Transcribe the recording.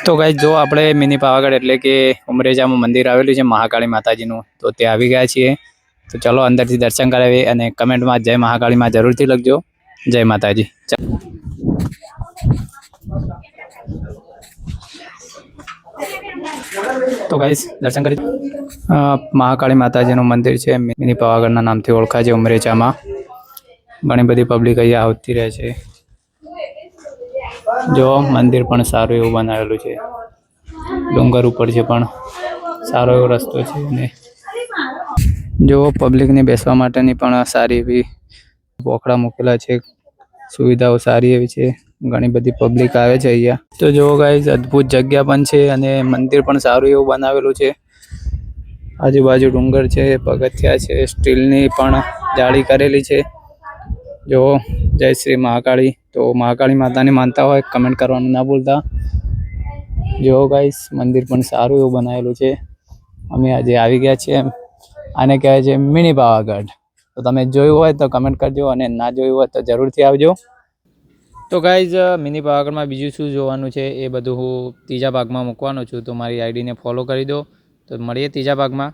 તો ગાઈસ જો આપણે મિની પાવાગઢ એટલે કે ઉમરેજામાં મંદિર આવેલું છે મહાકાળી માતાજીનું, તો ત્યાં આવી ગયા છીએ. તો ચલો અંદરથી દર્શન કરાવીએ અને કમેન્ટમાં જય મહાકાળી માં જરૂરથી લખજો. જય માતાજી. તો ગાઈસ દર્શન કરી મહાકાળી માતાજીનું મંદિર છે, મિની પાવાગઢના નામથી ઓળખાય છે ઉમરેજામાં. ઘણી બધી પબ્લિક અહીંયા આવતી રહે છે. જો મંદિર પણ સારું એવું બનાવેલું છે, ડુંગર ઉપર છે પણ સારો એવો રસ્તો છે. અને જો પબ્લિકને બેસવા માટેની પણ સારી એવી બોકડા મૂકેલા છે, સુવિધાઓ સારી એવી છે. ઘણી બધી પબ્લિક આવે છે અહીંયા. તો જો ગાઈસ અદ્ભુત જગ્યા પણ છે અને મંદિર પણ સારું એવું બનાવેલું છે. આજુબાજુ ડુંગર છે, પગથિયા છે, સ્ટીલની પણ જાળી કરેલી છે. જો જય શ્રી મહાકાળી. તો મહાકાળી માતાને માનતા હોય કમેન્ટ કરવાનું ના ભૂલતા. જો ગાઈસ મંદિર પણ સારું એવું બનાવેલું છે. અમે આજે આવી ગયા છીએ. આને કહેવાય છે મિની પાવાગઢ. તો તમે જોયું હોય તો કમેન્ટ કરજો અને ના જોયું હોય તો જરૂરથી આવજો. તો ગાઈઝ મિની પાવાગઢમાં બીજું શું જોવાનું છે એ બધું હું ત્રીજા ભાગમાં મૂકવાનો છું. તો મારી આઈડીને ફોલો કરી દો. તો મળીએ ત્રીજા ભાગમાં.